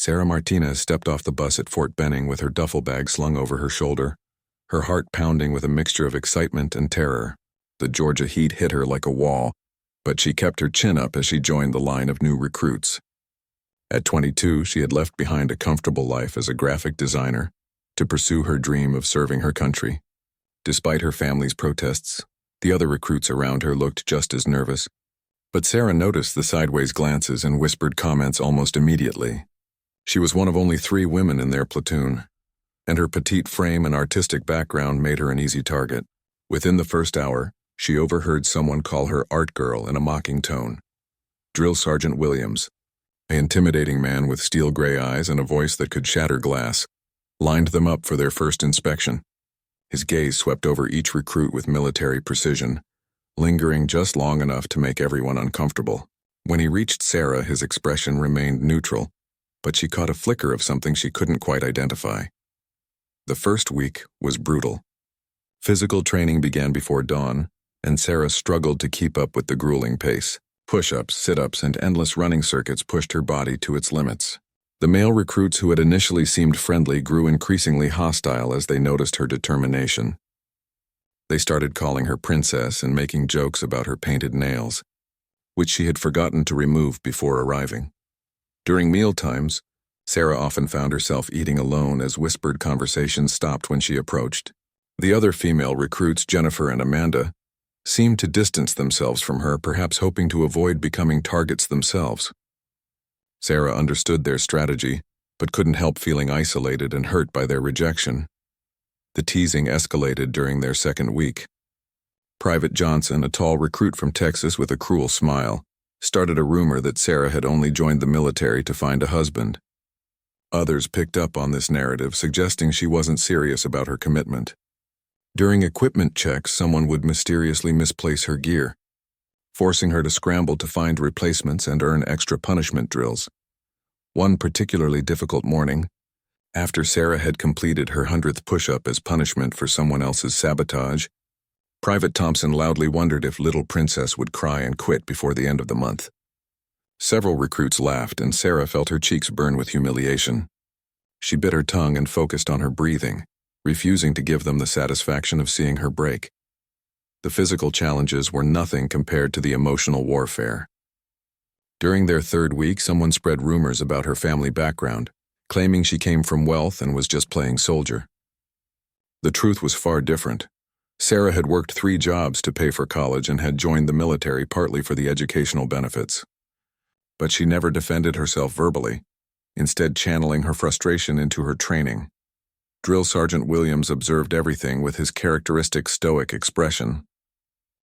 Sarah Martinez stepped off the bus at Fort Benning with her duffel bag slung over her shoulder, her heart pounding with a mixture of excitement and terror. The Georgia heat hit her like a wall, but she kept her chin up as she joined the line of new recruits. At 22, she had left behind a comfortable life as a graphic designer to pursue her dream of serving her country. Despite her family's protests, the other recruits around her looked just as nervous. But Sarah noticed the sideways glances and whispered comments almost immediately. She was one of only 3 women in their platoon, and her petite frame and artistic background made her an easy target. Within the first hour, she overheard someone call her art girl in a mocking tone. Drill Sergeant Williams, an intimidating man with steel gray eyes and a voice that could shatter glass, lined them up for their first inspection. His gaze swept over each recruit with military precision, lingering just long enough to make everyone uncomfortable. When he reached Sarah, his expression remained neutral, but she caught a flicker of something she couldn't quite identify. The first week was brutal. Physical training began before dawn, and Sarah struggled to keep up with the grueling pace. Push-ups, sit-ups, and endless running circuits pushed her body to its limits. The male recruits who had initially seemed friendly grew increasingly hostile as they noticed her determination. They started calling her princess and making jokes about her painted nails, which she had forgotten to remove before arriving. During mealtimes, Sarah often found herself eating alone as whispered conversations stopped when she approached. The other female recruits, Jennifer and Amanda, seemed to distance themselves from her, perhaps hoping to avoid becoming targets themselves. Sarah understood their strategy, but couldn't help feeling isolated and hurt by their rejection. The teasing escalated during their second week. Private Johnson, a tall recruit from Texas with a cruel smile, started a rumor that Sarah had only joined the military to find a husband. Others picked up on this narrative, suggesting she wasn't serious about her commitment. During equipment checks, someone would mysteriously misplace her gear, forcing her to scramble to find replacements and earn extra punishment drills. One particularly difficult morning, after Sarah had completed her 100th push-up as punishment for someone else's sabotage, Private Thompson loudly wondered if Little Princess would cry and quit before the end of the month. Several recruits laughed, and Sarah felt her cheeks burn with humiliation. She bit her tongue and focused on her breathing, refusing to give them the satisfaction of seeing her break. The physical challenges were nothing compared to the emotional warfare. During their third week, someone spread rumors about her family background, claiming she came from wealth and was just playing soldier. The truth was far different. Sarah had worked 3 jobs to pay for college and had joined the military partly for the educational benefits. But she never defended herself verbally, instead channeling her frustration into her training. Drill Sergeant Williams observed everything with his characteristic stoic expression.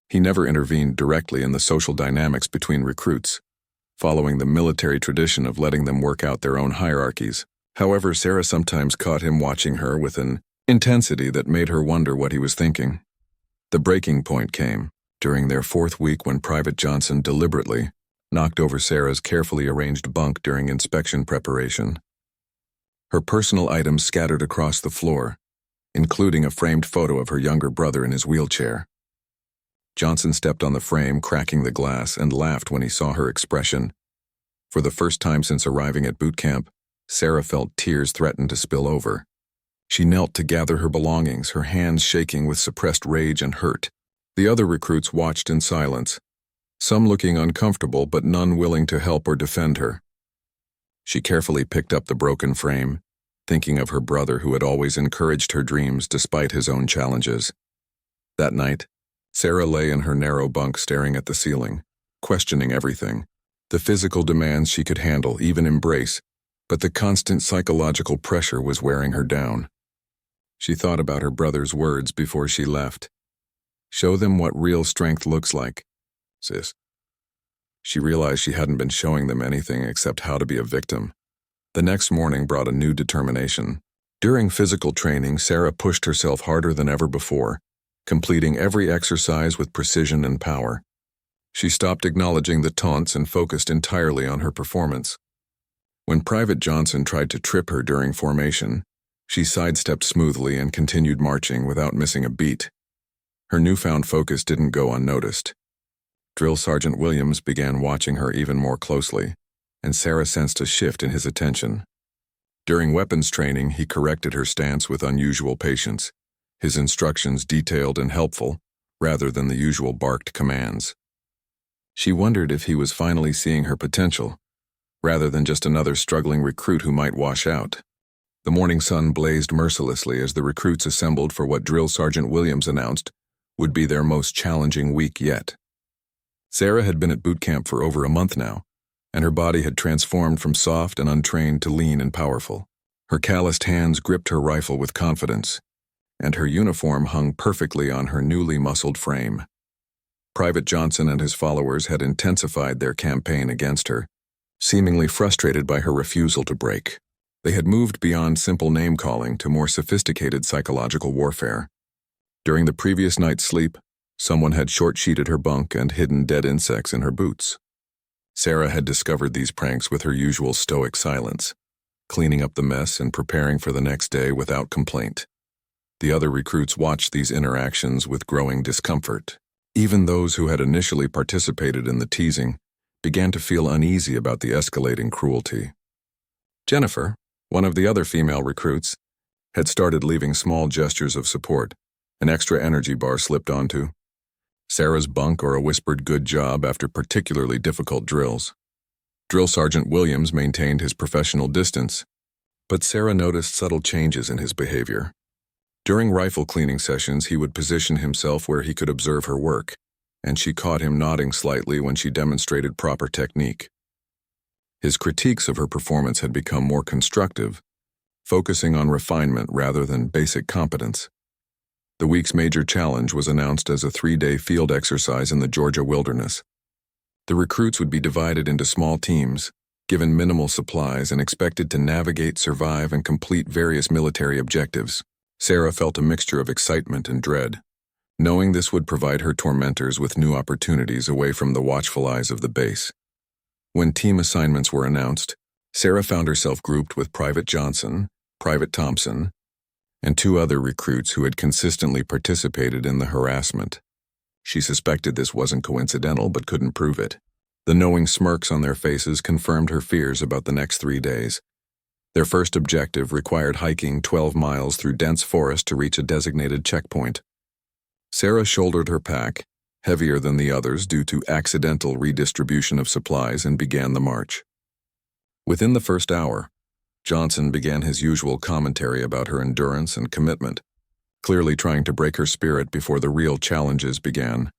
He never intervened directly in the social dynamics between recruits, following the military tradition of letting them work out their own hierarchies. However, Sarah sometimes caught him watching her with an intensity that made her wonder what he was thinking. The breaking point came during their 4th week when Private Johnson deliberately knocked over Sarah's carefully arranged bunk during inspection preparation. Her personal items scattered across the floor, including a framed photo of her younger brother in his wheelchair. Johnson stepped on the frame, cracking the glass, and laughed when he saw her expression. For the first time since arriving at boot camp, Sarah felt tears threaten to spill over. She knelt to gather her belongings, her hands shaking with suppressed rage and hurt. The other recruits watched in silence, some looking uncomfortable but none willing to help or defend her. She carefully picked up the broken frame, thinking of her brother who had always encouraged her dreams despite his own challenges. That night, Sarah lay in her narrow bunk staring at the ceiling, questioning everything. The physical demands she could handle, even embrace, but the constant psychological pressure was wearing her down. She thought about her brother's words before she left. "Show them what real strength looks like, sis." She realized she hadn't been showing them anything except how to be a victim. The next morning brought a new determination. During physical training, Sarah pushed herself harder than ever before, completing every exercise with precision and power. She stopped acknowledging the taunts and focused entirely on her performance. When Private Johnson tried to trip her during formation, she sidestepped smoothly and continued marching without missing a beat. Her newfound focus didn't go unnoticed. Drill Sergeant Williams began watching her even more closely, and Sarah sensed a shift in his attention. During weapons training, he corrected her stance with unusual patience, his instructions detailed and helpful, rather than the usual barked commands. She wondered if he was finally seeing her potential, rather than just another struggling recruit who might wash out. The morning sun blazed mercilessly as the recruits assembled for what Drill Sergeant Williams announced would be their most challenging week yet. Sarah had been at boot camp for over a month now, and her body had transformed from soft and untrained to lean and powerful. Her calloused hands gripped her rifle with confidence, and her uniform hung perfectly on her newly muscled frame. Private Johnson and his followers had intensified their campaign against her, seemingly frustrated by her refusal to break. They had moved beyond simple name-calling to more sophisticated psychological warfare. During the previous night's sleep, someone had short-sheeted her bunk and hidden dead insects in her boots. Sarah had discovered these pranks with her usual stoic silence, cleaning up the mess and preparing for the next day without complaint. The other recruits watched these interactions with growing discomfort. Even those who had initially participated in the teasing began to feel uneasy about the escalating cruelty. Jennifer, one of the other female recruits, had started leaving small gestures of support, an extra energy bar slipped onto Sarah's bunk or a whispered good job after particularly difficult drills. Drill Sergeant Williams maintained his professional distance, but Sarah noticed subtle changes in his behavior. During rifle cleaning sessions, he would position himself where he could observe her work, and she caught him nodding slightly when she demonstrated proper technique. His critiques of her performance had become more constructive, focusing on refinement rather than basic competence. The week's major challenge was announced as a 3-day field exercise in the Georgia wilderness. The recruits would be divided into small teams, given minimal supplies, and expected to navigate, survive, and complete various military objectives. Sarah felt a mixture of excitement and dread, knowing this would provide her tormentors with new opportunities away from the watchful eyes of the base. When team assignments were announced, Sarah found herself grouped with Private Johnson, Private Thompson, and 2 other recruits who had consistently participated in the harassment. She suspected this wasn't coincidental but couldn't prove it. The knowing smirks on their faces confirmed her fears about the next 3 days. Their first objective required hiking 12 miles through dense forest to reach a designated checkpoint. Sarah shouldered her pack, heavier than the others due to accidental redistribution of supplies, and began the march. Within the first hour, Johnson began his usual commentary about her endurance and commitment, clearly trying to break her spirit before the real challenges began.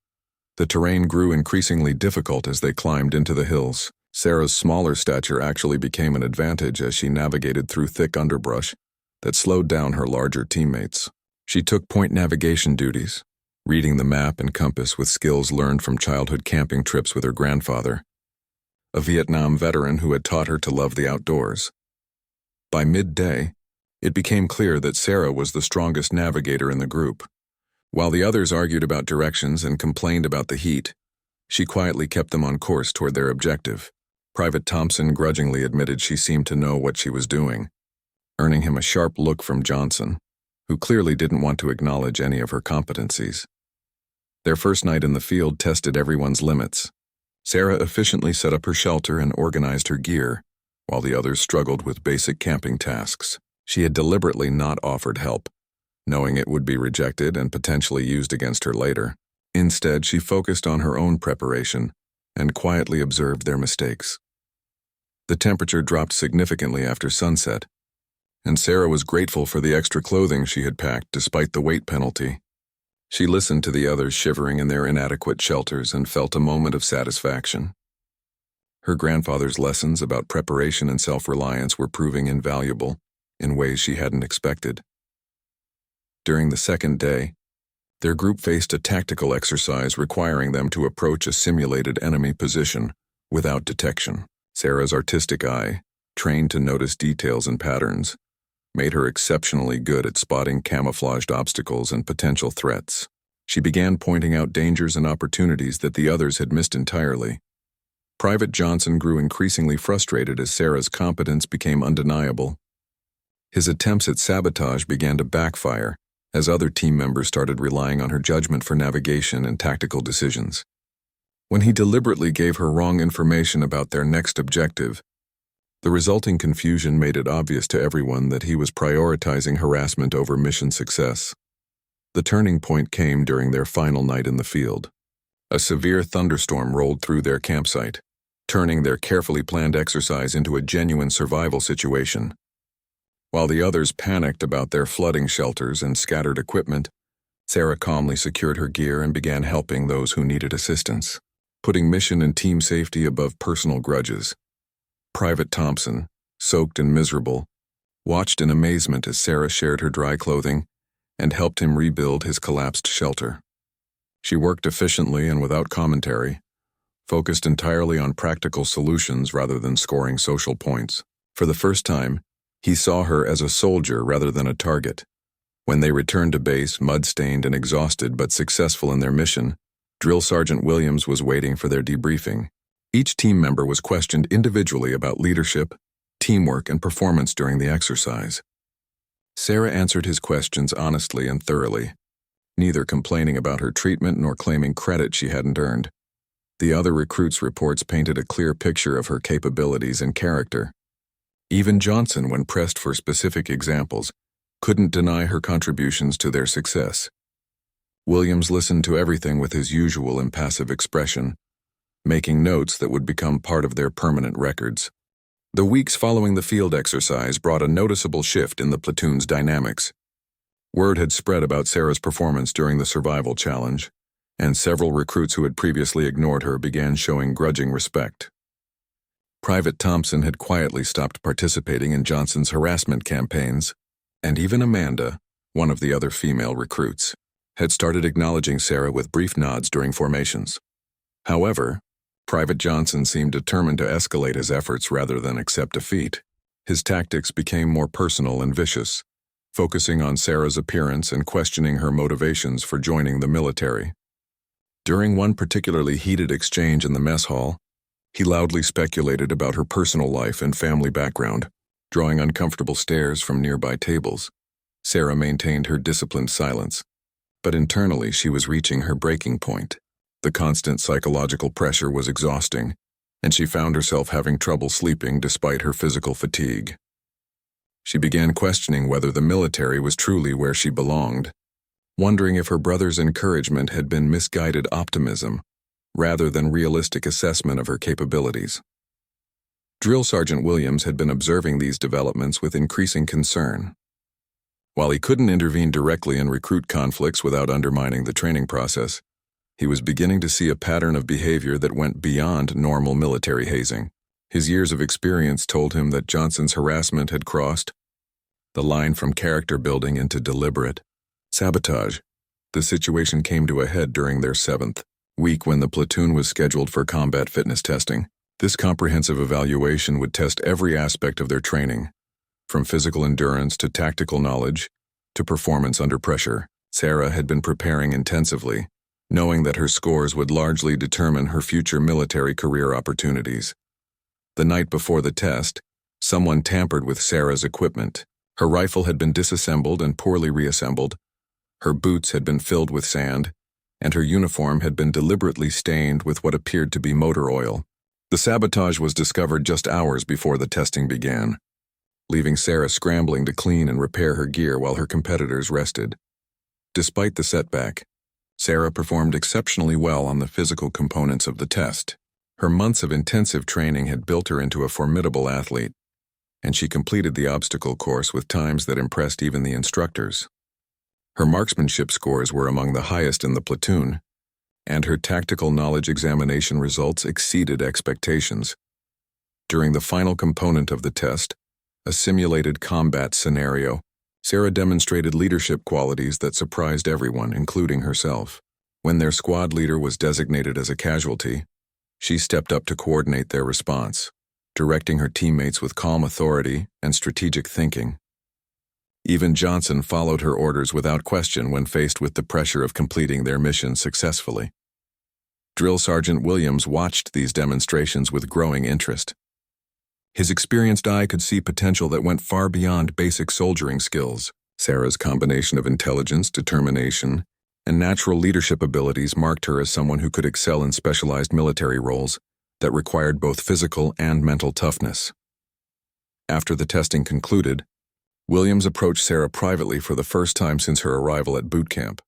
The terrain grew increasingly difficult as they climbed into the hills. Sarah's smaller stature actually became an advantage as she navigated through thick underbrush that slowed down her larger teammates. She took point navigation duties, reading the map and compass with skills learned from childhood camping trips with her grandfather, a Vietnam veteran who had taught her to love the outdoors. By midday, it became clear that Sarah was the strongest navigator in the group. While the others argued about directions and complained about the heat, she quietly kept them on course toward their objective. Private Thompson grudgingly admitted she seemed to know what she was doing, earning him a sharp look from Johnson, who clearly didn't want to acknowledge any of her competencies. Their first night in the field tested everyone's limits. Sarah efficiently set up her shelter and organized her gear, while the others struggled with basic camping tasks. She had deliberately not offered help, knowing it would be rejected and potentially used against her later. Instead, she focused on her own preparation and quietly observed their mistakes. The temperature dropped significantly after sunset, and Sarah was grateful for the extra clothing she had packed despite the weight penalty. She listened to the others shivering in their inadequate shelters and felt a moment of satisfaction. Her grandfather's lessons about preparation and self-reliance were proving invaluable in ways she hadn't expected. During the second day, their group faced a tactical exercise requiring them to approach a simulated enemy position without detection. Sarah's artistic eye, trained to notice details and patterns, made her exceptionally good at spotting camouflaged obstacles and potential threats. She began pointing out dangers and opportunities that the others had missed entirely. Private Johnson grew increasingly frustrated as Sarah's competence became undeniable. His attempts at sabotage began to backfire as other team members started relying on her judgment for navigation and tactical decisions. When he deliberately gave her wrong information about their next objective, The resulting confusion made it obvious to everyone that he was prioritizing harassment over mission success. The turning point came during their final night in the field. A severe thunderstorm rolled through their campsite, turning their carefully planned exercise into a genuine survival situation. While the others panicked about their flooding shelters and scattered equipment, Sarah calmly secured her gear and began helping those who needed assistance, putting mission and team safety above personal grudges. Private Thompson, soaked and miserable, watched in amazement as Sarah shared her dry clothing and helped him rebuild his collapsed shelter. She worked efficiently and without commentary, focused entirely on practical solutions rather than scoring social points. For the first time, he saw her as a soldier rather than a target. When they returned to base, mud-stained and exhausted but successful in their mission, Drill Sergeant Williams was waiting for their debriefing. Each team member was questioned individually about leadership, teamwork, and performance during the exercise. Sarah answered his questions honestly and thoroughly, neither complaining about her treatment nor claiming credit she hadn't earned. The other recruits' reports painted a clear picture of her capabilities and character. Even Johnson, when pressed for specific examples, couldn't deny her contributions to their success. Williams listened to everything with his usual impassive expression, making notes that would become part of their permanent records. The weeks following the field exercise brought a noticeable shift in the platoon's dynamics. Word had spread about Sarah's performance during the survival challenge, and several recruits who had previously ignored her began showing grudging respect. Private Thompson had quietly stopped participating in Johnson's harassment campaigns, and even Amanda, one of the other female recruits, had started acknowledging Sarah with brief nods during formations. However, Private Johnson seemed determined to escalate his efforts rather than accept defeat. His tactics became more personal and vicious, focusing on Sarah's appearance and questioning her motivations for joining the military. During one particularly heated exchange in the mess hall, he loudly speculated about her personal life and family background, drawing uncomfortable stares from nearby tables. Sarah maintained her disciplined silence, but internally she was reaching her breaking point. The constant psychological pressure was exhausting, and she found herself having trouble sleeping despite her physical fatigue. She began questioning whether the military was truly where she belonged, wondering if her brother's encouragement had been misguided optimism rather than realistic assessment of her capabilities. Drill Sergeant Williams had been observing these developments with increasing concern. While he couldn't intervene directly in recruit conflicts without undermining the training process, he was beginning to see a pattern of behavior that went beyond normal military hazing. His years of experience told him that Johnson's harassment had crossed the line from character building into deliberate sabotage. The situation came to a head during their 7th week when the platoon was scheduled for combat fitness testing. This comprehensive evaluation would test every aspect of their training, from physical endurance to tactical knowledge to performance under pressure. Sarah had been preparing intensively, knowing that her scores would largely determine her future military career opportunities. The night before the test, someone tampered with Sarah's equipment. Her rifle had been disassembled and poorly reassembled, her boots had been filled with sand, and her uniform had been deliberately stained with what appeared to be motor oil. The sabotage was discovered just hours before the testing began, leaving Sarah scrambling to clean and repair her gear while her competitors rested. Despite the setback, Sarah performed exceptionally well on the physical components of the test. Her months of intensive training had built her into a formidable athlete, and she completed the obstacle course with times that impressed even the instructors. Her marksmanship scores were among the highest in the platoon, and her tactical knowledge examination results exceeded expectations. During the final component of the test, a simulated combat scenario, Sarah demonstrated leadership qualities that surprised everyone, including herself. When their squad leader was designated as a casualty, she stepped up to coordinate their response, directing her teammates with calm authority and strategic thinking. Even Johnson followed her orders without question when faced with the pressure of completing their mission successfully. Drill Sergeant Williams watched these demonstrations with growing interest. His experienced eye could see potential that went far beyond basic soldiering skills. Sarah's combination of intelligence, determination, and natural leadership abilities marked her as someone who could excel in specialized military roles that required both physical and mental toughness. After the testing concluded, Williams approached Sarah privately for the first time since her arrival at boot camp.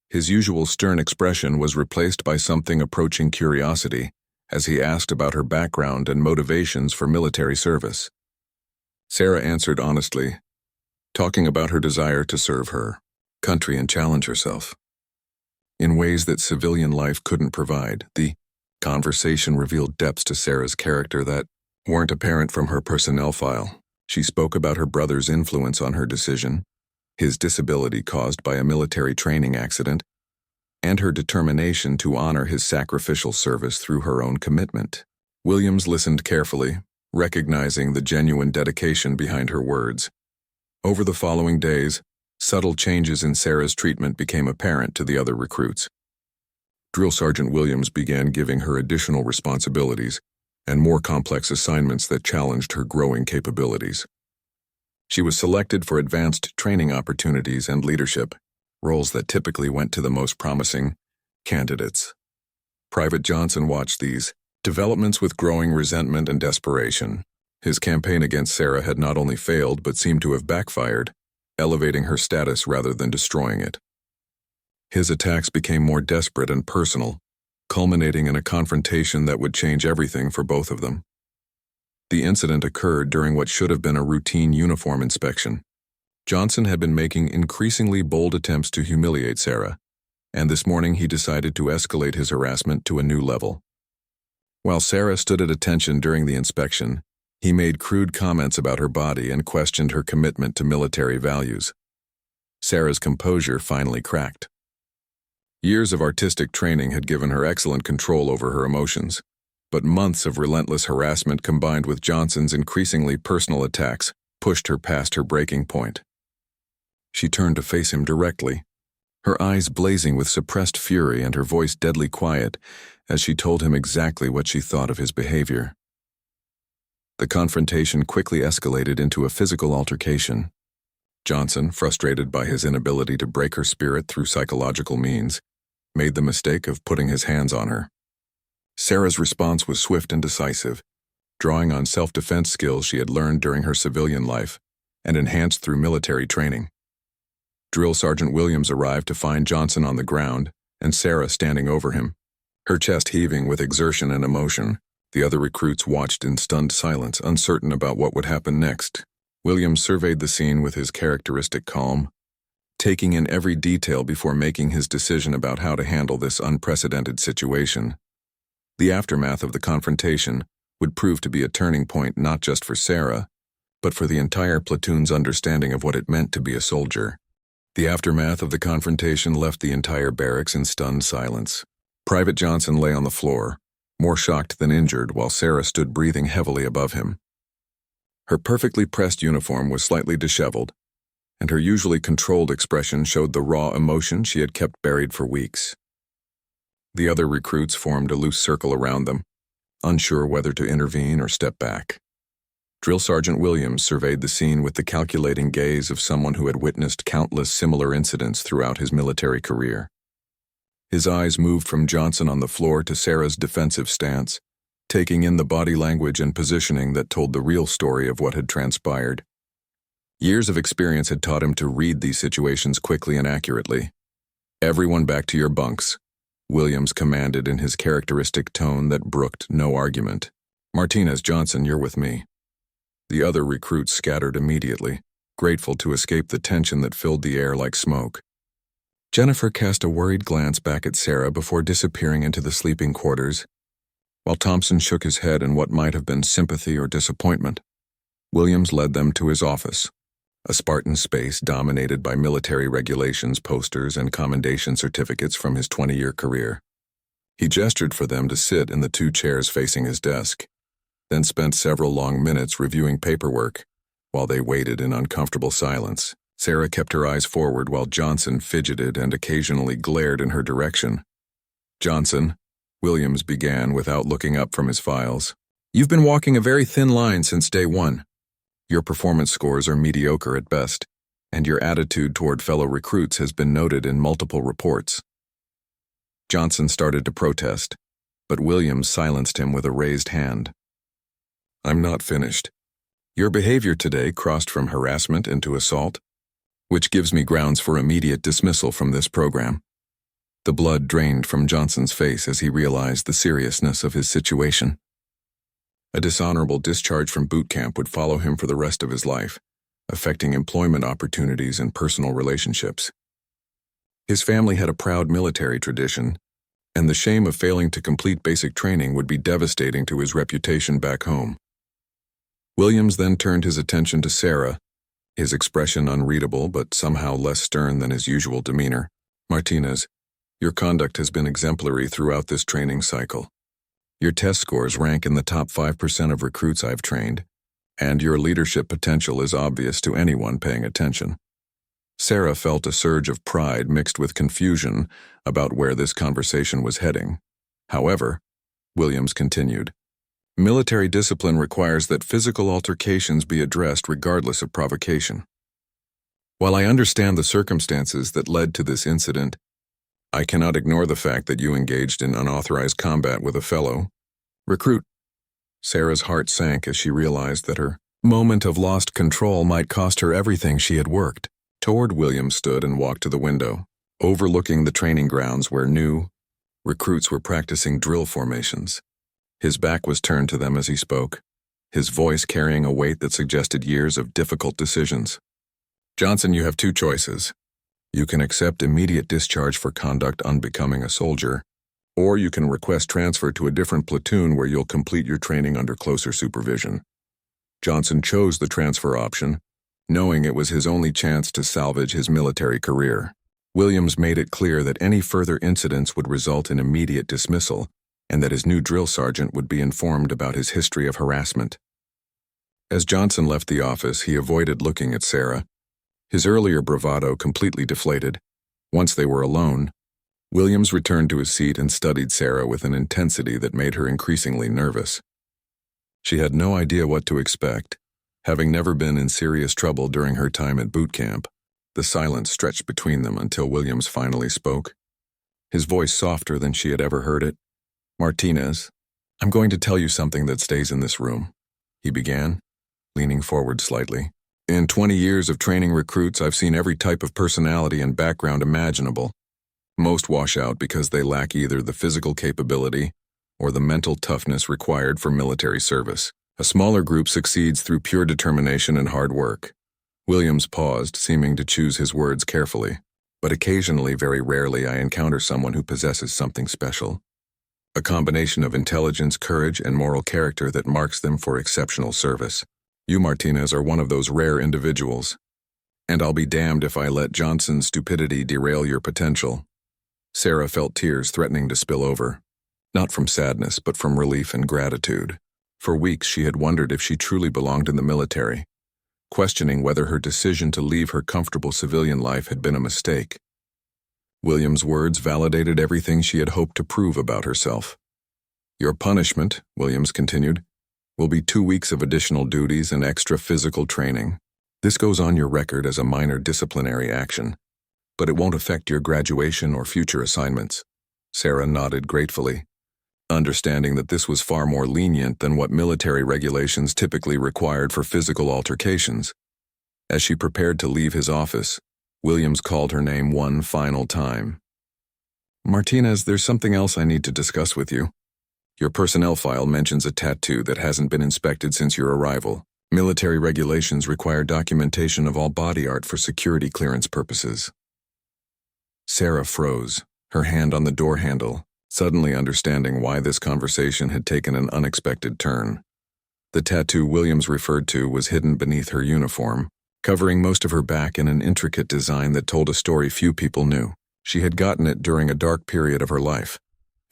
His usual stern expression was replaced by something approaching curiosity as he asked about her background and motivations for military service. Sarah answered honestly, talking about her desire to serve her country and challenge herself in ways that civilian life couldn't provide. The conversation revealed depths to Sarah's character that weren't apparent from her personnel file. She spoke about her brother's influence on her decision, his disability caused by a military training accident, and her determination to honor his sacrificial service through her own commitment. Williams listened carefully, recognizing the genuine dedication behind her words. Over the following days, subtle changes in Sarah's treatment became apparent to the other recruits. Drill Sergeant Williams began giving her additional responsibilities and more complex assignments that challenged her growing capabilities. She was selected for advanced training opportunities and leadership, roles that typically went to the most promising candidates. Private Johnson watched these developments with growing resentment and desperation. His campaign against Sarah had not only failed but seemed to have backfired, elevating her status rather than destroying it. His attacks became more desperate and personal, culminating in a confrontation that would change everything for both of them. The incident occurred during what should have been a routine uniform inspection. Johnson had been making increasingly bold attempts to humiliate Sarah, and this morning he decided to escalate his harassment to a new level. While Sarah stood at attention during the inspection, he made crude comments about her body and questioned her commitment to military values. Sarah's composure finally cracked. Years of artistic training had given her excellent control over her emotions, but months of relentless harassment combined with Johnson's increasingly personal attacks pushed her past her breaking point. She turned to face him directly, her eyes blazing with suppressed fury and her voice deadly quiet as she told him exactly what she thought of his behavior. The confrontation quickly escalated into a physical altercation. Johnson, frustrated by his inability to break her spirit through psychological means, made the mistake of putting his hands on her. Sarah's response was swift and decisive, drawing on self-defense skills she had learned during her civilian life and enhanced through military training. Drill Sergeant Williams arrived to find Johnson on the ground and Sarah standing over him, her chest heaving with exertion and emotion. The other recruits watched in stunned silence, uncertain about what would happen next. Williams surveyed the scene with his characteristic calm, taking in every detail before making his decision about how to handle this unprecedented situation. The aftermath of the confrontation would prove to be a turning point not just for Sarah, but for the entire platoon's understanding of what it meant to be a soldier. The aftermath of the confrontation left the entire barracks in stunned silence. Private Johnson lay on the floor, more shocked than injured, while Sarah stood breathing heavily above him. Her perfectly pressed uniform was slightly disheveled, and her usually controlled expression showed the raw emotion she had kept buried for weeks. The other recruits formed a loose circle around them, unsure whether to intervene or step back. Drill Sergeant Williams surveyed the scene with the calculating gaze of someone who had witnessed countless similar incidents throughout his military career. His eyes moved from Johnson on the floor to Sarah's defensive stance, taking in the body language and positioning that told the real story of what had transpired. Years of experience had taught him to read these situations quickly and accurately. "Everyone back to your bunks," Williams commanded in his characteristic tone that brooked no argument. "Martinez, Johnson, you're with me." The other recruits scattered immediately, grateful to escape the tension that filled the air like smoke. Jennifer cast a worried glance back at Sarah before disappearing into the sleeping quarters, while Thompson shook his head in what might have been sympathy or disappointment. Williams led them to his office, a Spartan space dominated by military regulations, posters, and commendation certificates from his 20-year career. He gestured for them to sit in the two chairs facing his desk, then spent several long minutes reviewing paperwork while they waited in uncomfortable silence. Sarah kept her eyes forward while Johnson fidgeted and occasionally glared in her direction. "Johnson," Williams began without looking up from his files, "you've been walking a very thin line since day one. Your performance scores are mediocre at best, and your attitude toward fellow recruits has been noted in multiple reports." Johnson started to protest, but Williams silenced him with a raised hand. "I'm not finished. Your behavior today crossed from harassment into assault, which gives me grounds for immediate dismissal from this program. The blood drained from Johnson's face as he realized the seriousness of his situation. A dishonorable discharge from boot camp would follow him for the rest of his life, affecting employment opportunities and personal relationships. His family had a proud military tradition, and the shame of failing to complete basic training would be devastating to his reputation back home. Williams then turned his attention to Sarah, his expression unreadable but somehow less stern than his usual demeanor. Martinez, your conduct has been exemplary throughout this training cycle. Your test scores rank in the top 5% of recruits I've trained, and your leadership potential is obvious to anyone paying attention. Sarah felt a surge of pride mixed with confusion about where this conversation was heading. However, Williams continued, military discipline requires that physical altercations be addressed regardless of provocation. While I understand the circumstances that led to this incident, I cannot ignore the fact that you engaged in unauthorized combat with a fellow recruit. Sarah's heart sank as she realized that her moment of lost control might cost her everything she had worked toward. Williams stood and walked to the window, overlooking the training grounds where new recruits were practicing drill formations. His back was turned to them as he spoke, his voice carrying a weight that suggested years of difficult decisions. Johnson, you have two choices. You can accept immediate discharge for conduct unbecoming a soldier, or you can request transfer to a different platoon where you'll complete your training under closer supervision. Johnson chose the transfer option, knowing it was his only chance to salvage his military career. Williams made it clear that any further incidents would result in immediate dismissal, and that his new drill sergeant would be informed about his history of harassment. As Johnson left the office, he avoided looking at Sarah, his earlier bravado completely deflated. Once they were alone, Williams returned to his seat and studied Sarah with an intensity that made her increasingly nervous. She had no idea what to expect, having never been in serious trouble during her time at boot camp. The silence stretched between them until Williams finally spoke, his voice softer than she had ever heard it. Martinez, I'm going to tell you something that stays in this room, he began, leaning forward slightly. In 20 years of training recruits, I've seen every type of personality and background imaginable. Most wash out because they lack either the physical capability or the mental toughness required for military service. A smaller group succeeds through pure determination and hard work. Williams paused, seeming to choose his words carefully. But occasionally, very rarely, I encounter someone who possesses something special. A combination of intelligence, courage, and moral character that marks them for exceptional service. You, Martinez, are one of those rare individuals. And I'll be damned if I let Johnson's stupidity derail your potential. Sarah felt tears threatening to spill over. Not from sadness, but from relief and gratitude. For weeks she had wondered if she truly belonged in the military, questioning whether her decision to leave her comfortable civilian life had been a mistake. Williams' words validated everything she had hoped to prove about herself. Your punishment, Williams continued, will be 2 weeks of additional duties and extra physical training. This goes on your record as a minor disciplinary action, but it won't affect your graduation or future assignments. Sarah nodded gratefully, understanding that this was far more lenient than what military regulations typically required for physical altercations. As she prepared to leave his office, Williams called her name one final time. Martinez, there's something else I need to discuss with you. Your personnel file mentions a tattoo that hasn't been inspected since your arrival. Military regulations require documentation of all body art for security clearance purposes. Sarah froze, her hand on the door handle, suddenly understanding why this conversation had taken an unexpected turn. The tattoo Williams referred to was hidden beneath her uniform, covering most of her back in an intricate design that told a story few people knew. She had gotten it during a dark period of her life,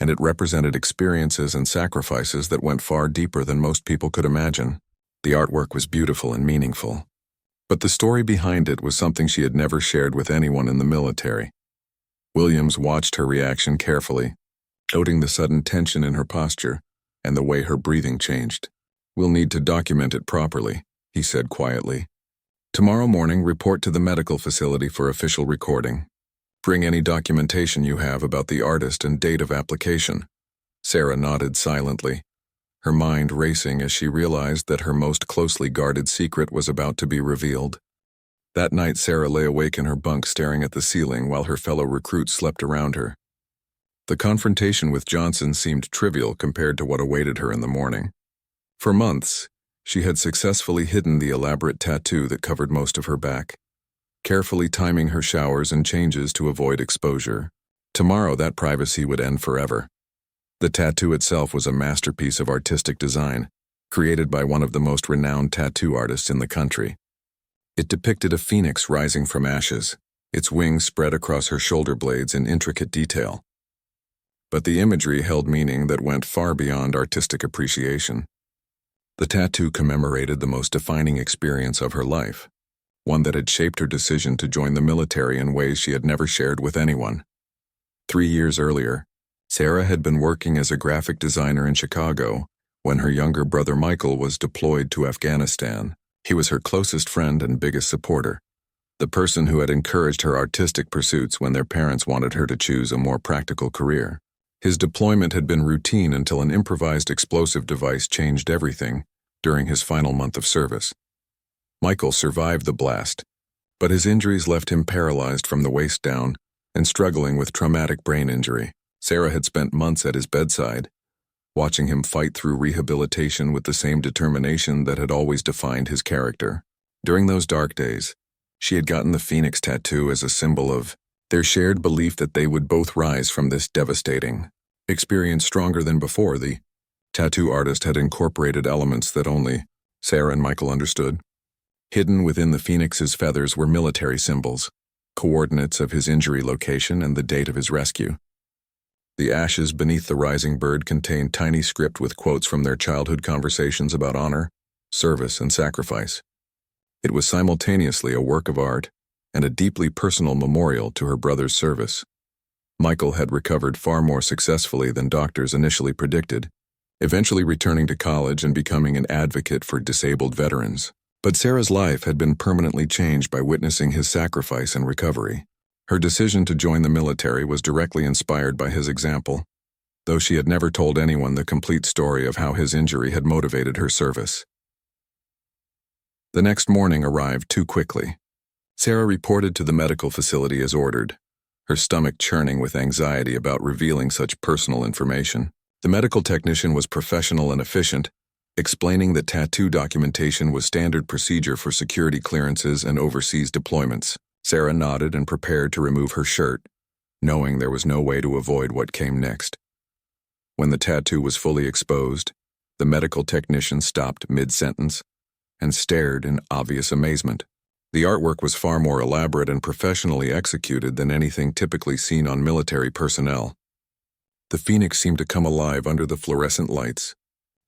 and it represented experiences and sacrifices that went far deeper than most people could imagine. The artwork was beautiful and meaningful, but the story behind it was something she had never shared with anyone in the military. Williams watched her reaction carefully, noting the sudden tension in her posture and the way her breathing changed. We'll need to document it properly, he said quietly. Tomorrow morning, report to the medical facility for official recording. Bring any documentation you have about the artist and date of application. Sarah nodded silently, her mind racing as she realized that her most closely guarded secret was about to be revealed. That night, Sarah lay awake in her bunk staring at the ceiling while her fellow recruits slept around her. The confrontation with Johnson seemed trivial compared to what awaited her in the morning. For months, she had successfully hidden the elaborate tattoo that covered most of her back, carefully timing her showers and changes to avoid exposure. Tomorrow, that privacy would end forever. The tattoo itself was a masterpiece of artistic design, created by one of the most renowned tattoo artists in the country. It depicted a phoenix rising from ashes, its wings spread across her shoulder blades in intricate detail. But the imagery held meaning that went far beyond artistic appreciation. The tattoo commemorated the most defining experience of her life, one that had shaped her decision to join the military in ways she had never shared with anyone. 3 years earlier, Sarah had been working as a graphic designer in Chicago when her younger brother Michael was deployed to Afghanistan. He was her closest friend and biggest supporter, the person who had encouraged her artistic pursuits when their parents wanted her to choose a more practical career. His deployment had been routine until an improvised explosive device changed everything during his final month of service. Michael survived the blast, but his injuries left him paralyzed from the waist down and struggling with traumatic brain injury. Sarah had spent months at his bedside, watching him fight through rehabilitation with the same determination that had always defined his character. During those dark days, she had gotten the phoenix tattoo as a symbol of their shared belief that they would both rise from this devastating experience stronger than before. The tattoo artist had incorporated elements that only Sarah and Michael understood. Hidden within the phoenix's feathers were military symbols, coordinates of his injury location and the date of his rescue. The ashes beneath the rising bird contained tiny script with quotes from their childhood conversations about honor, service, and sacrifice. It was simultaneously a work of art and a deeply personal memorial to her brother's service. Michael had recovered far more successfully than doctors initially predicted, eventually returning to college and becoming an advocate for disabled veterans. But Sarah's life had been permanently changed by witnessing his sacrifice and recovery. Her decision to join the military was directly inspired by his example, though she had never told anyone the complete story of how his injury had motivated her service. The next morning arrived too quickly. Sarah reported to the medical facility as ordered, her stomach churning with anxiety about revealing such personal information. The medical technician was professional and efficient, explaining that tattoo documentation was standard procedure for security clearances and overseas deployments. Sarah nodded and prepared to remove her shirt, knowing there was no way to avoid what came next. When the tattoo was fully exposed, the medical technician stopped mid-sentence and stared in obvious amazement. The artwork was far more elaborate and professionally executed than anything typically seen on military personnel. The phoenix seemed to come alive under the fluorescent lights,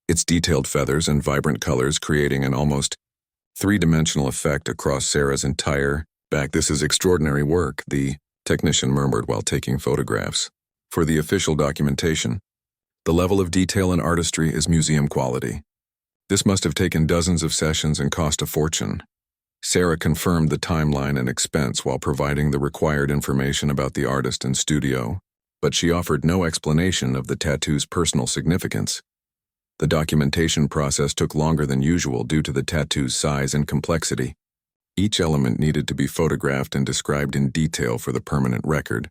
its detailed feathers and vibrant colors creating an almost three-dimensional effect across Sarah's entire back. "This is extraordinary work," the technician murmured while taking photographs. "For the official documentation, the level of detail and artistry is museum quality. This must have taken dozens of sessions and cost a fortune." Sarah confirmed the timeline and expense while providing the required information about the artist and studio, but she offered no explanation of the tattoo's personal significance. The documentation process took longer than usual due to the tattoo's size and complexity. Each element needed to be photographed and described in detail for the permanent record.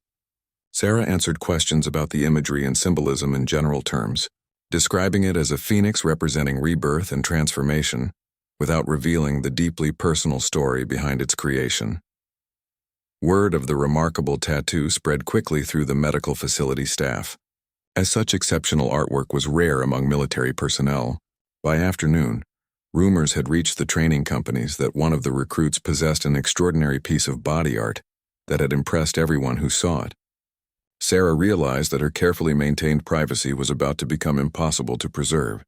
Sarah answered questions about the imagery and symbolism in general terms, describing it as a phoenix representing rebirth and transformation, without revealing the deeply personal story behind its creation. Word of the remarkable tattoo spread quickly through the medical facility staff. As such exceptional artwork was rare among military personnel, by afternoon, rumors had reached the training companies that one of the recruits possessed an extraordinary piece of body art that had impressed everyone who saw it. Sarah realized that her carefully maintained privacy was about to become impossible to preserve.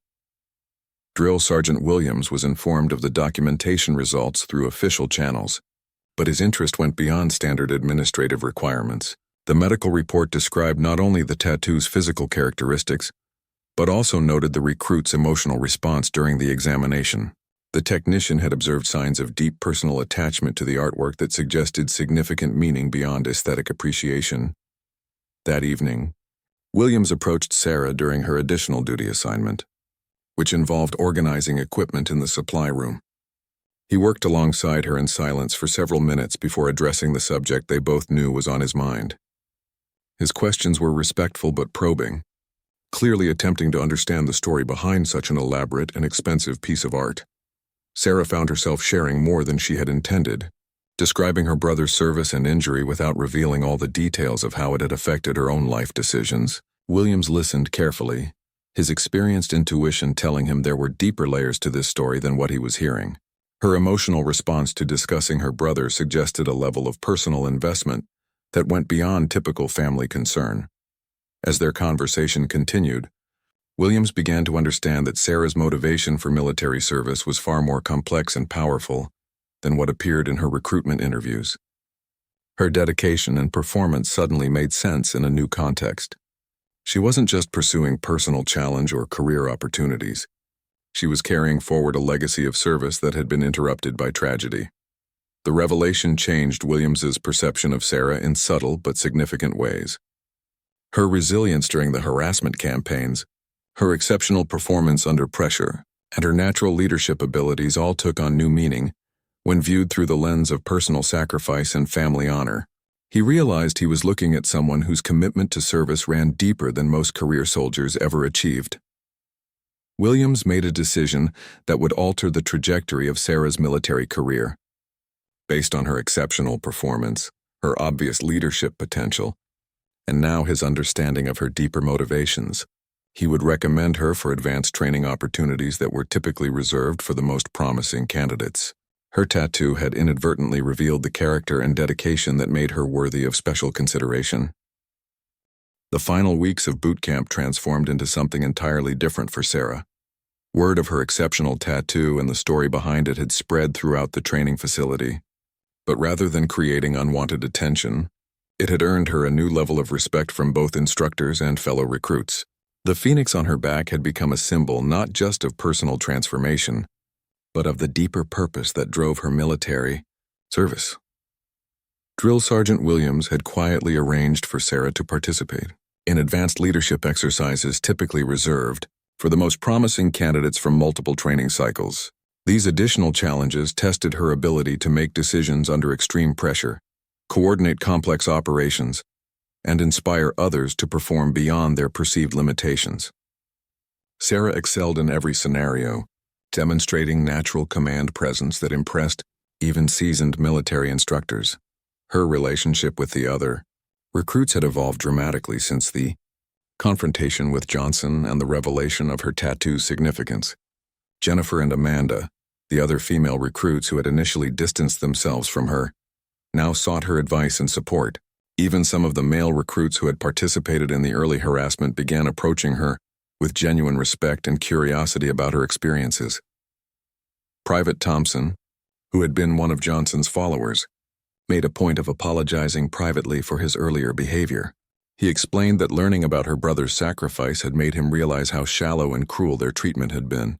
Drill Sergeant Williams was informed of the documentation results through official channels, but his interest went beyond standard administrative requirements. The medical report described not only the tattoo's physical characteristics, but also noted the recruit's emotional response during the examination. The technician had observed signs of deep personal attachment to the artwork that suggested significant meaning beyond aesthetic appreciation. That evening, Williams approached Sarah during her additional duty assignment. which involved organizing equipment in the supply room. He worked alongside her in silence for several minutes before addressing the subject they both knew was on his mind. His questions were respectful but probing, clearly attempting to understand the story behind such an elaborate and expensive piece of art. Sarah found herself sharing more than she had intended, describing her brother's service and injury without revealing all the details of how it had affected her own life decisions. Williams listened carefully, his experienced intuition telling him there were deeper layers to this story than what he was hearing. Her emotional response to discussing her brother suggested a level of personal investment that went beyond typical family concern. As their conversation continued, Williams began to understand that Sarah's motivation for military service was far more complex and powerful than what appeared in her recruitment interviews. Her dedication and performance suddenly made sense in a new context. She wasn't just pursuing personal challenge or career opportunities. She was carrying forward a legacy of service that had been interrupted by tragedy. The revelation changed Williams's perception of Sarah in subtle but significant ways. Her resilience during the harassment campaigns, her exceptional performance under pressure, and her natural leadership abilities all took on new meaning when viewed through the lens of personal sacrifice and family honor. He realized he was looking at someone whose commitment to service ran deeper than most career soldiers ever achieved. Williams made a decision that would alter the trajectory of Sarah's military career. Based on her exceptional performance, her obvious leadership potential, and now his understanding of her deeper motivations, he would recommend her for advanced training opportunities that were typically reserved for the most promising candidates. Her tattoo had inadvertently revealed the character and dedication that made her worthy of special consideration. The final weeks of boot camp transformed into something entirely different for Sarah. Word of her exceptional tattoo and the story behind it had spread throughout the training facility. But rather than creating unwanted attention, it had earned her a new level of respect from both instructors and fellow recruits. The phoenix on her back had become a symbol not just of personal transformation, but of the deeper purpose that drove her military service. Drill Sergeant Williams had quietly arranged for Sarah to participate in advanced leadership exercises typically reserved for the most promising candidates from multiple training cycles. These additional challenges tested her ability to make decisions under extreme pressure, coordinate complex operations, and inspire others to perform beyond their perceived limitations. Sarah excelled in every scenario, demonstrating natural command presence that impressed even seasoned military instructors. Her relationship with the other recruits had evolved dramatically since the confrontation with Johnson and the revelation of her tattoo's significance. Jennifer and Amanda, the other female recruits who had initially distanced themselves from her, now sought her advice and support. Even some of the male recruits who had participated in the early harassment began approaching her with genuine respect and curiosity about her experiences. Private Thompson, who had been one of Johnson's followers, made a point of apologizing privately for his earlier behavior. He explained that learning about her brother's sacrifice had made him realize how shallow and cruel their treatment had been.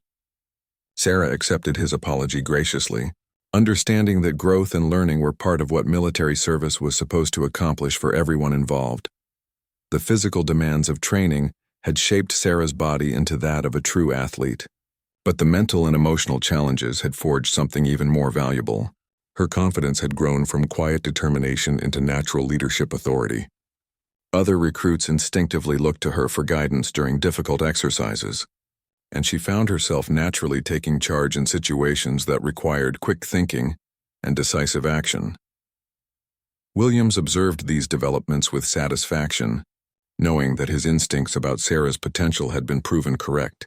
Sarah accepted his apology graciously, understanding that growth and learning were part of what military service was supposed to accomplish for everyone involved. The physical demands of training had shaped Sarah's body into that of a true athlete, but the mental and emotional challenges had forged something even more valuable. Her confidence had grown from quiet determination into natural leadership authority. Other recruits instinctively looked to her for guidance during difficult exercises, and she found herself naturally taking charge in situations that required quick thinking and decisive action. Williams observed these developments with satisfaction, knowing that his instincts about Sarah's potential had been proven correct.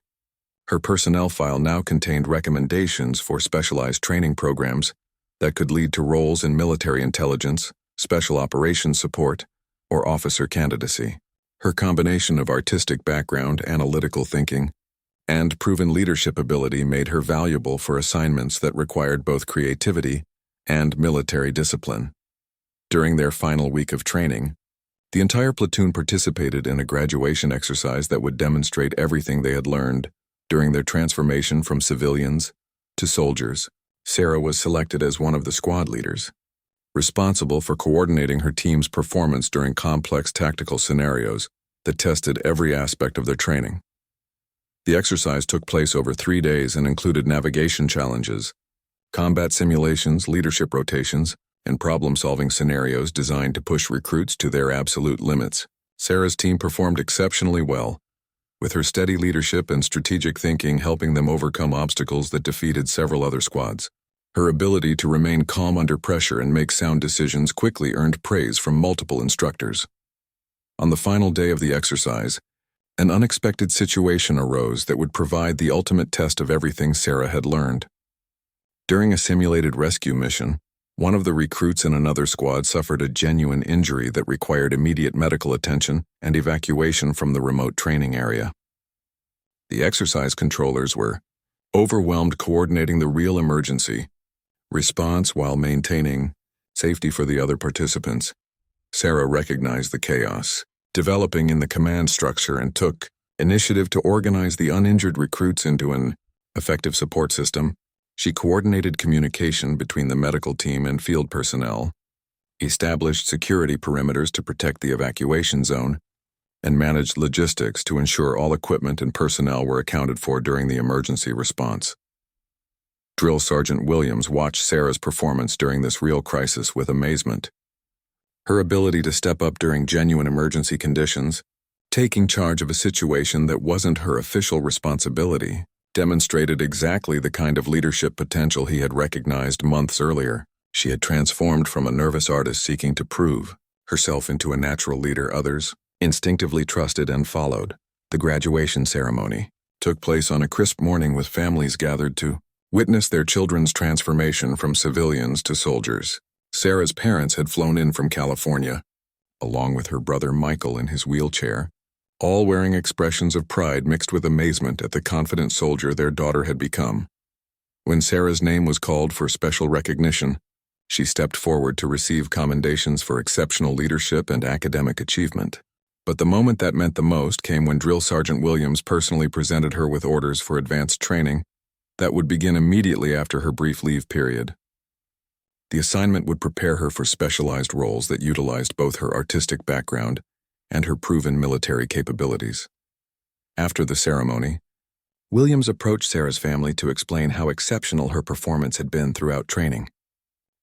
Her personnel file now contained recommendations for specialized training programs that could lead to roles in military intelligence, special operations support, or officer candidacy. Her combination of artistic background, analytical thinking, and proven leadership ability made her valuable for assignments that required both creativity and military discipline. During their final week of training, the entire platoon participated in a graduation exercise that would demonstrate everything they had learned during their transformation from civilians to soldiers. Sarah was selected as one of the squad leaders, responsible for coordinating her team's performance during complex tactical scenarios that tested every aspect of their training. The exercise took place over 3 days and included navigation challenges, combat simulations, leadership rotations, and problem-solving scenarios designed to push recruits to their absolute limits. Sarah's team performed exceptionally well, with her steady leadership and strategic thinking helping them overcome obstacles that defeated several other squads. Her ability to remain calm under pressure and make sound decisions quickly earned praise from multiple instructors. On the final day of the exercise, an unexpected situation arose that would provide the ultimate test of everything Sarah had learned. During a simulated rescue mission, one of the recruits in another squad suffered a genuine injury that required immediate medical attention and evacuation from the remote training area. The exercise controllers were overwhelmed coordinating the real emergency response while maintaining safety for the other participants. Sarah recognized the chaos developing in the command structure and took initiative to organize the uninjured recruits into an effective support system. She coordinated communication between the medical team and field personnel, established security perimeters to protect the evacuation zone, and managed logistics to ensure all equipment and personnel were accounted for during the emergency response. Drill Sergeant Williams watched Sarah's performance during this real crisis with amazement. Her ability to step up during genuine emergency conditions, taking charge of a situation that wasn't her official responsibility, demonstrated exactly the kind of leadership potential he had recognized months earlier. She had transformed from a nervous artist seeking to prove herself into a natural leader others instinctively trusted and followed. The graduation ceremony took place on a crisp morning with families gathered to witness their children's transformation from civilians to soldiers. Sarah's parents had flown in from California, along with her brother Michael in his wheelchair, all wearing expressions of pride mixed with amazement at the confident soldier their daughter had become. When Sarah's name was called for special recognition, she stepped forward to receive commendations for exceptional leadership and academic achievement. But the moment that meant the most came when Drill Sergeant Williams personally presented her with orders for advanced training that would begin immediately after her brief leave period. The assignment would prepare her for specialized roles that utilized both her artistic background and her proven military capabilities. After the ceremony, Williams approached Sarah's family to explain how exceptional her performance had been throughout training.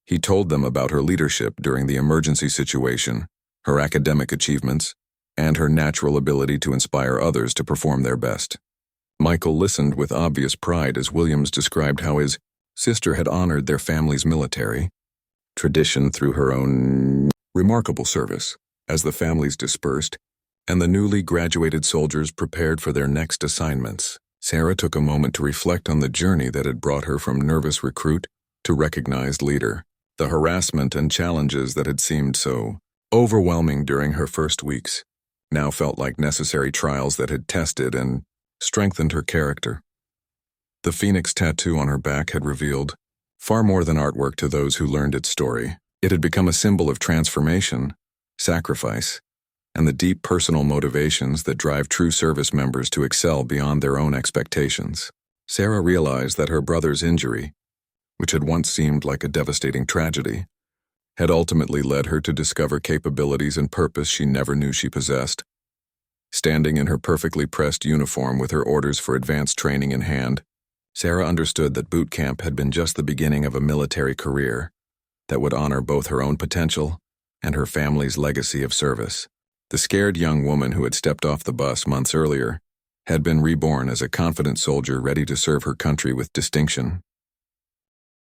He told them about her leadership during the emergency situation, her academic achievements, and her natural ability to inspire others to perform their best. Michael listened with obvious pride as Williams described how his sister had honored their family's military tradition through her own remarkable service. As the families dispersed and the newly graduated soldiers prepared for their next assignments, Sarah took a moment to reflect on the journey that had brought her from nervous recruit to recognized leader. The harassment and challenges that had seemed so overwhelming during her first weeks now felt like necessary trials that had tested and strengthened her character. The phoenix tattoo on her back had revealed far more than artwork to those who learned its story. It had become a symbol of transformation, sacrifice, and the deep personal motivations that drive true service members to excel beyond their own expectations. Sarah realized that her brother's injury, which had once seemed like a devastating tragedy, had ultimately led her to discover capabilities and purpose she never knew she possessed. Standing in her perfectly pressed uniform with her orders for advanced training in hand, Sarah understood that boot camp had been just the beginning of a military career that would honor both her own potential and her family's legacy of service. The scared young woman who had stepped off the bus months earlier had been reborn as a confident soldier ready to serve her country with distinction.